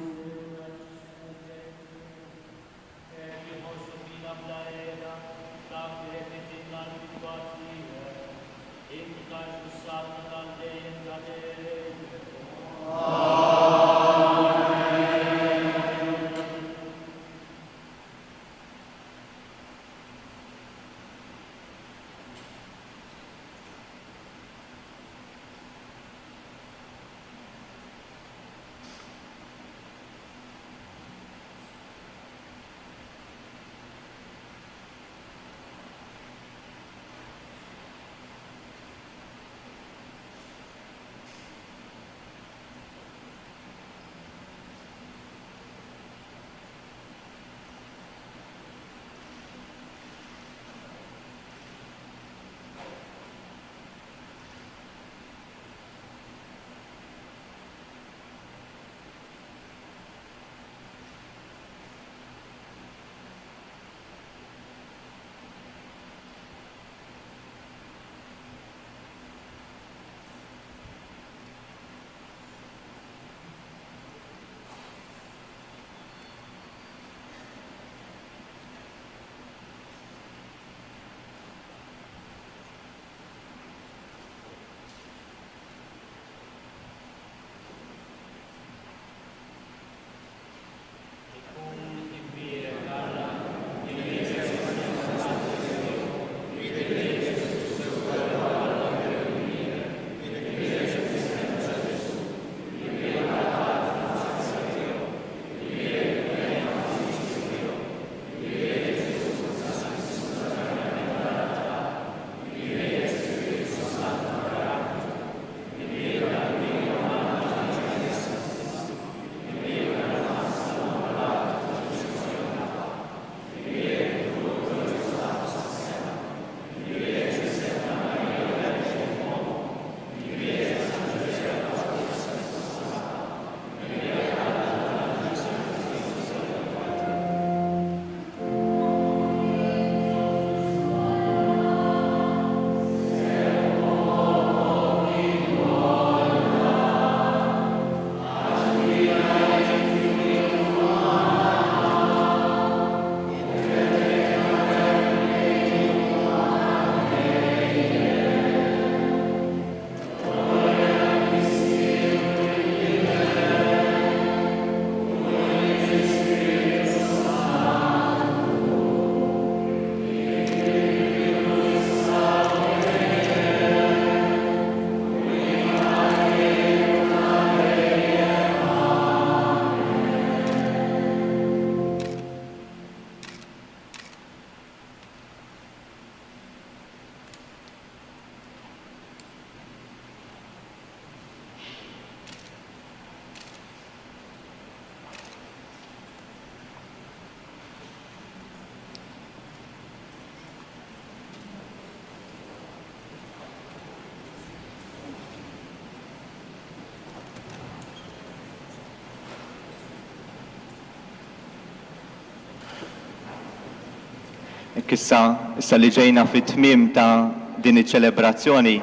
Issa li ġejna fit-tmiem ta' din iċ-ċelebrazzjoni,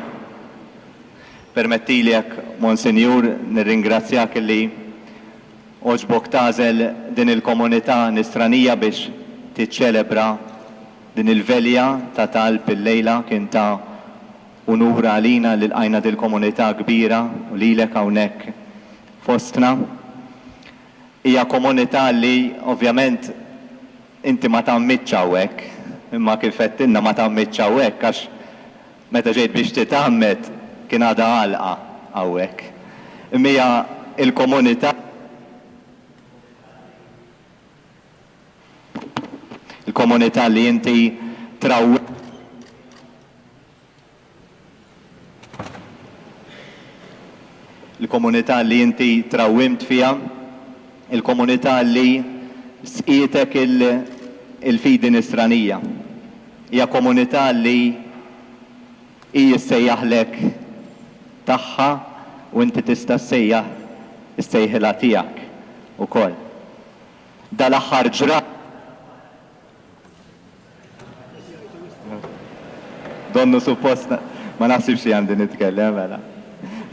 permettiljek, Monsinjur, nirringrazzjak li oġbok tażel din il-komunità nisranija biex tiċċelebra din il-velja ta' talb il-lejla kien ta' unura għalina li l-għajna dil-komunità kbira u lilek hawnhekk fostna. Hija komunità li ovvjament inti ma tammitx hawnhekk, imma kif qedtilna ma tammitx hawnhekk għax meta ġejt biex titammet kien għadha għalqa hawnhekk. Imma il-komunità li inti il-komunità li inti trawwimt fiha, il-komunità li sqietek il-fidi nisranija. Hija komunità li hija ssejjaħlek tagħha u inti tista' ssejjaħ is-sejħilha tiegħek ukoll. Dal-aħħar ġrat donnu suppost ma naħsibx li għandi nitkellem mela.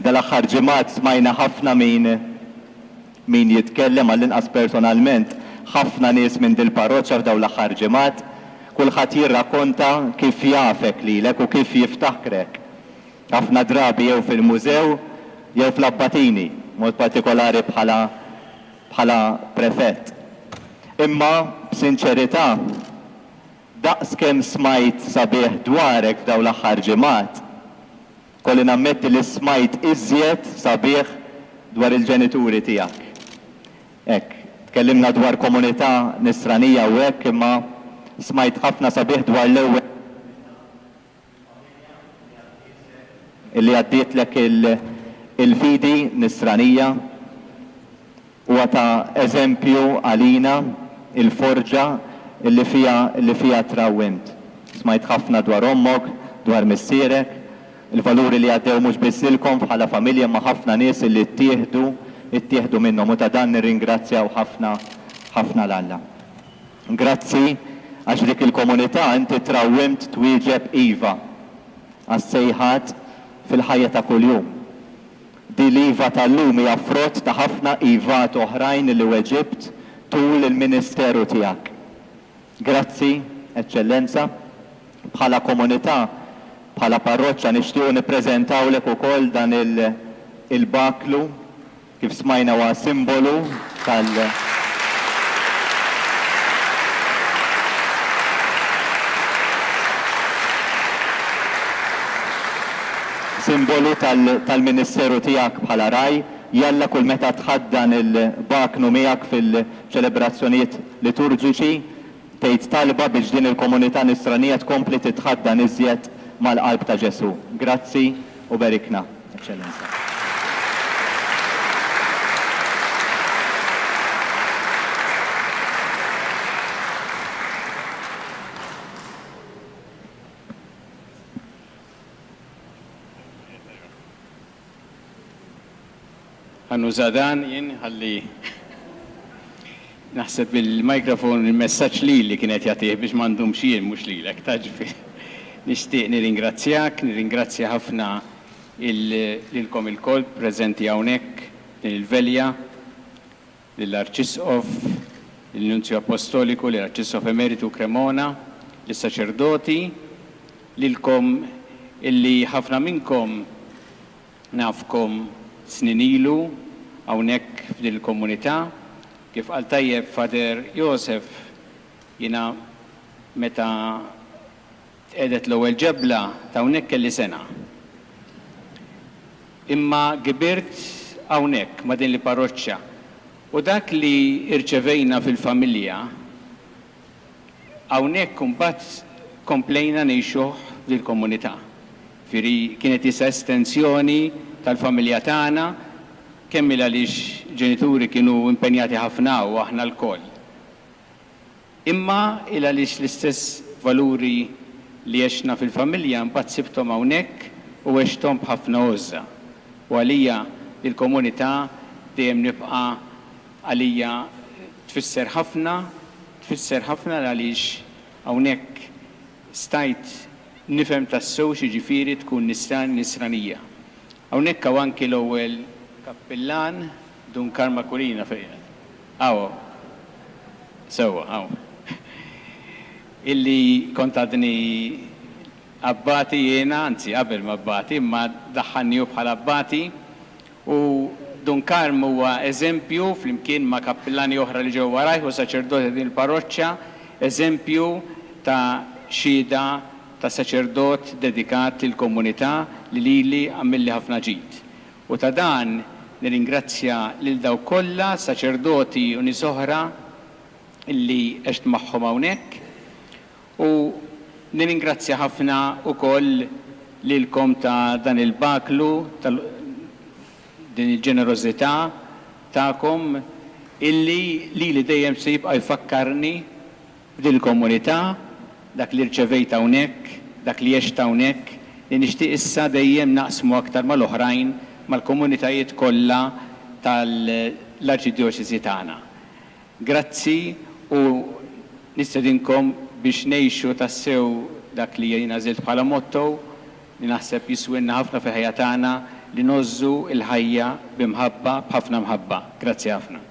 Dal-aħħar ġimgħat smajna ħafna min jitkellem għall-inqas personalment ħafna nies minn dil-parroċċa f'daw l-aħħar ġimgħat, kulħadd jirrakkonta kif jafek lilek u kif jiftaħkrek. Ħafna drabi jew fil-mużew jew fl-Abbatini, mod partikolari bħala prefett. Imma b'sinċerità daqskemm smajt sabiħ dwarek f'daw l-aħħar ġimgħat, kolli nammetti li smajt iżjed sabiħ dwar il-ġenituri tiegħek. Hekk, tkellimna dwar komunità nisranija u hekk imma smajt ħafna sabiħ dwar l-ewwel illi għaddietlek il-fidi nisranija huwa ta' eżempju għalina il-forġa illi fija trawwimt. Smajt ħafna dwar ommok, dwar missierek, il-valuri li għaddew mhux bissilkom bħala familja ma' ħafna nies illi ttieħdu minnhom u ta' dan nirringrazzjaw ħafna l-Alla. Grazzi għax dik il-komunità inti trawwimt twieġeb iva għas-sejħat fil-ħajja ta' kuljum. Di l-iva tal-lum hija frott ta' ħafna ivat oħrajn li weġibt tul il-ministeru tiegħek. Grazzi, Eċċellenza, bħala komunità, bħala parroċċa nixtiequ nippreżentawlek ukoll dan il-baklu kif smajna huwa simbolu simbolu tal-Ministeru tiegħek bħala raj, jalla kull meta tħaddan il-baknu miegħek fil-ċelebrazzjonijiet liturġiċi, tgħid talba biex din il-komunità nisranija tkompli titħaddan iżjed mal-qalb ta' Ġesu. Grazzi u berikna, Eċċellenza. Għannu zadan jien ħalli naħseb bil-mikrofon il-messaġġ li kienet jagħtih biex m'għandhom xien mhux lilek taġfi. Nixtieq nirringrazzjak, nirringrazzja ħafna lilkom il-kol preżenti hawnhekk din il-velja lill-Arċisqof, lill-Nunzju Apostoliku, lill-Arċisqof Emeritu Cremona, lis-saċerdoti, lilkom illi ħafna minnkom nafkom snin ilu hawnhekk f'din il-komunità. Kif qal tajjeb Fader Josef, jiena meta tqedet l-ewwel ġebla ta' hawnhekk kelli sena. Imma gibirt hawnhekk ma' din il-parroċċa u dak li irċevejna fil-familja hawnhekk imbagħad komplejna ngħixuh fil-komunità. Kienet issa estensjoni tal-familja tagħna kemm għaliex ġenituri kienu impenjati ħafna u aħna l-koll. Imma għaliex l-istess valuri li għexna fil-familja mbagħad sibthom hawnhekk u għexthom b'ħafna għoża. U għalija il-komunità dejjem nibqa' għalija tfisser ħafna għaliex hawnhekk stajt nifhem tassew x'jiġifieri tkun nisranija. Hawnhekk hawn anki l-ewwel kappillan Dunkar Makulina fejn. Sewa. Illi kont għadni abbati jiena, anzi qabel ma abbati, imma daħħanniju bħala abbati u Dunkar huwa eżempju flimkien ma' kappillani oħra li ġew warajh u saċerdoti din il-parroċċa, eżempju ta' xhieda ta' saċerdot dedikat il-komunità li lili għamilli ħafna ġid. U ta' dan nirringrazzja lil daw kollha saċerdoti u nies oħra illi għext magħhom hawnhekk u nirringrazzja ħafna wkoll lilkom ta' dan il-baklu din il-ġenerożità tagħkom illi lili dejjem se jibqa' jfakkarni f'din il-komunità dak li rċevejt hawnhekk, dak li għext hawnhekk, li nixtieq issa dejjem naqsmu aktar mal-oħrajn mal-komunitajiet kollha tal-Arċidjoċesi tagħna. Grazzi u nistedinkom biex ngħixu tassew dak li jina zilt bħala motto li naħseb jiswinna ħafna fil-ħajja tagħna li nozzu il-ħajja b'imħabba b'ħafna mħabba. Grazzi ħafna.